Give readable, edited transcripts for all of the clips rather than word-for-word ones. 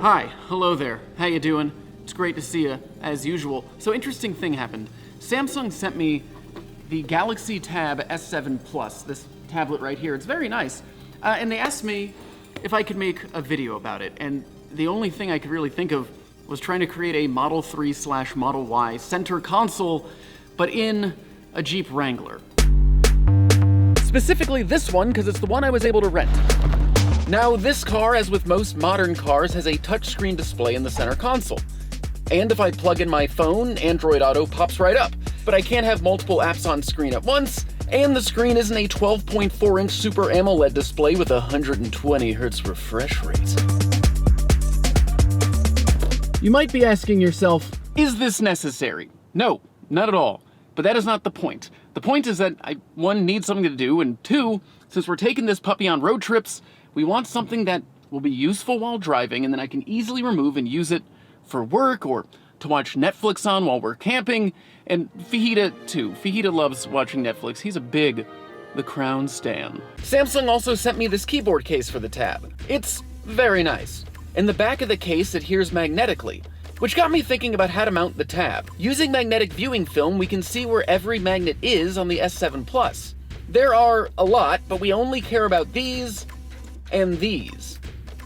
Hi, hello there. How you doing? It's great to see you, as usual. So interesting thing happened. Samsung sent me the Galaxy Tab S7 Plus, this tablet right here. It's very nice. And they asked me if I could make a video about it. And the only thing I could really think of was trying to create a Model 3/Model Y center console, but in a Jeep Wrangler. Specifically this one, because it's the one I was able to rent. Now, this car, as with most modern cars, has a touchscreen display in the center console. And if I plug in my phone, Android Auto pops right up. But I can't have multiple apps on screen at once, and the screen isn't a 12.4-inch Super AMOLED display with a 120 Hz refresh rate. You might be asking yourself, is this necessary? No, not at all. But that is not the point. The point is that I, one, need something to do, and two, since we're taking this puppy on road trips, we want something that will be useful while driving and then I can easily remove and use it for work or to watch Netflix on while we're camping. And Fajita too. Fajita loves watching Netflix. He's a big The Crown stan. Samsung also sent me this keyboard case for the Tab. It's very nice. And the back of the case adheres magnetically, which got me thinking about how to mount the Tab. Using magnetic viewing film, we can see where every magnet is on the S7 Plus. There are a lot, but we only care about these and these.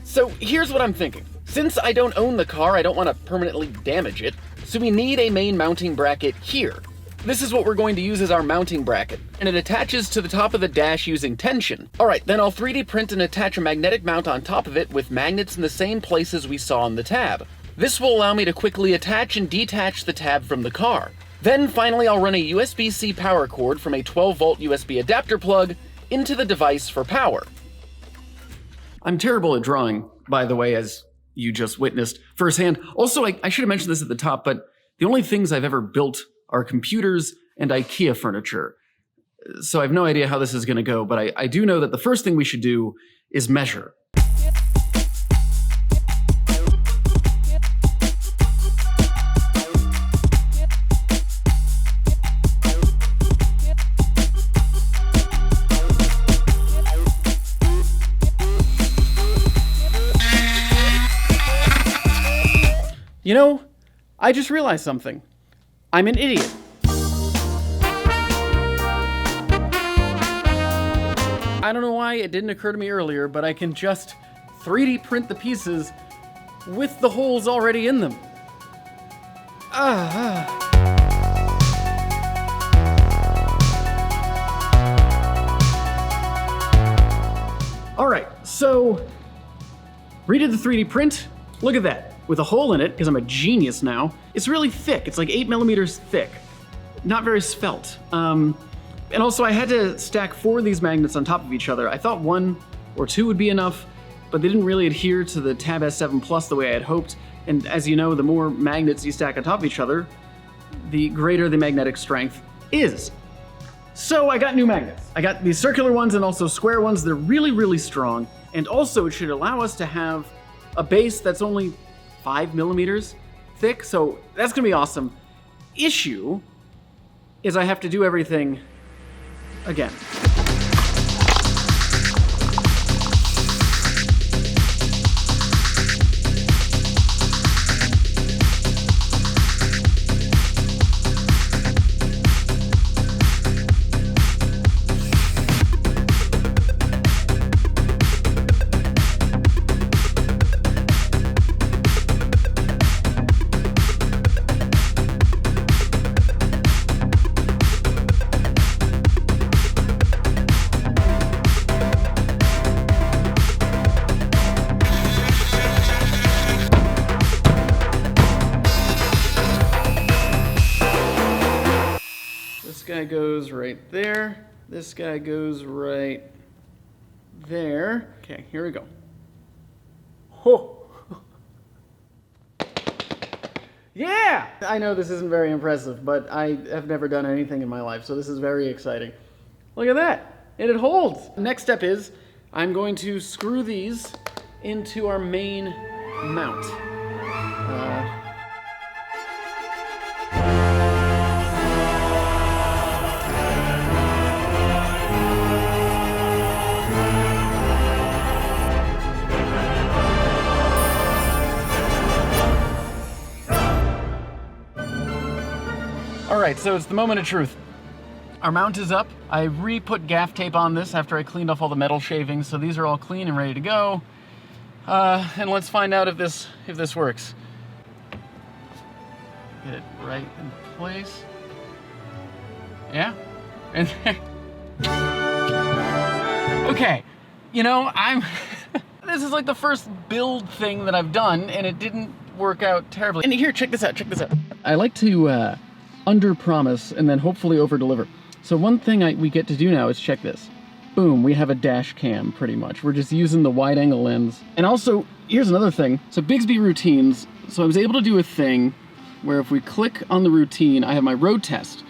So here's what I'm thinking. Since I don't own the car, I don't want to permanently damage it, so we need a main mounting bracket here. This is what we're going to use as our mounting bracket, and it attaches to the top of the dash using tension. Alright, then I'll 3D print and attach a magnetic mount on top of it with magnets in the same places we saw on the Tab. This will allow me to quickly attach and detach the Tab from the car. Then finally I'll run a USB-C power cord from a 12-volt USB adapter plug into the device for power. I'm terrible at drawing, by the way, as you just witnessed firsthand. Also, I should have mentioned this at the top, but the only things I've ever built are computers and IKEA furniture. So I have no idea how this is going to go, but I do know that the first thing we should do is measure. You know, I just realized something. I'm an idiot. I don't know why it didn't occur to me earlier, but I can just 3D print the pieces with the holes already in them. All right, so redid the 3D print. Look at that. With a hole in it, because I'm a genius now. It's really thick. It's like 8 millimeters thick. Not very svelte. And also I had to stack 4 of these magnets on top of each other. I thought 1 or 2 would be enough, but they didn't really adhere to the Tab S7 Plus the way I had hoped. And as you know, the more magnets you stack on top of each other, the greater the magnetic strength is. So I got new magnets. I got these circular ones and also square ones. They're really, really strong. And also it should allow us to have a base that's only 5 millimeters thick, so that's gonna be awesome. Issue is I have to do everything again. This guy goes right there. This guy goes right there. Okay, here we go. Oh. Yeah! I know this isn't very impressive, but I have never done anything in my life, so this is very exciting. Look at that, and it holds. Next step is I'm going to screw these into our main mount. right, so it's the moment of truth. Our mount is up. I re-put gaff tape on this after I cleaned off all the metal shavings, so these are all clean and ready to go. And let's find out if this works. Get it right in place. Yeah? And okay, you know, this is like the first build thing that I've done, and it didn't work out terribly. And here, check this out. I like to under-promise and then hopefully over-deliver. So one thing we get to do now is check this. Boom, we have a dash cam pretty much. We're just using the wide angle lens. And also, here's another thing. So Bigsby routines, so I was able to do a thing where if we click on the routine, I have my road test.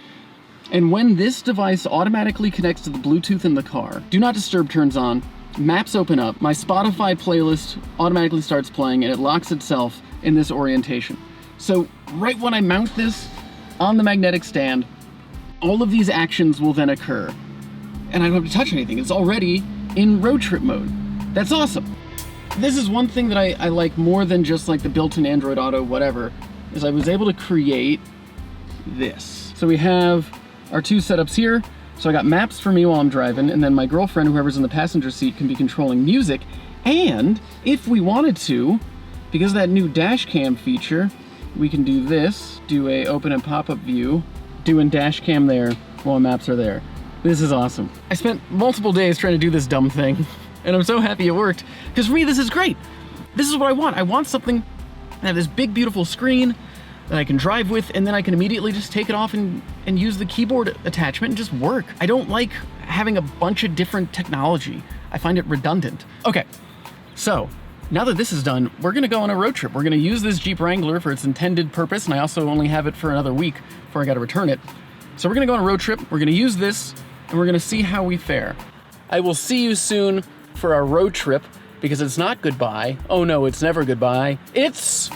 And when this device automatically connects to the Bluetooth in the car, Do Not Disturb turns on, maps open up, my Spotify playlist automatically starts playing, and it locks itself in this orientation. So right when I mount this on the magnetic stand, all of these actions will then occur. And I don't have to touch anything. It's already in road trip mode. That's awesome. This is one thing that I like more than just like the built-in Android Auto whatever, is I was able to create this. So we have our two setups here. So I got maps for me while I'm driving, and then my girlfriend, whoever's in the passenger seat, can be controlling music. And if we wanted to, because of that new dash cam feature, we can do this, do a open and pop-up view, doing dash cam there while maps are there. This is awesome. I spent multiple days trying to do this dumb thing, and I'm so happy it worked, because for me, this is great. This is what I want. I want something that have this big, beautiful screen that I can drive with, and then I can immediately just take it off and use the keyboard attachment and just work. I don't like having a bunch of different technology. I find it redundant. Okay, so now that this is done, we're gonna go on a road trip. We're gonna use this Jeep Wrangler for its intended purpose, and I also only have it for another week before I gotta return it. So we're gonna go on a road trip, we're gonna use this, and we're gonna see how we fare. I will see you soon for our road trip, because it's not goodbye. Oh no, it's never goodbye. It's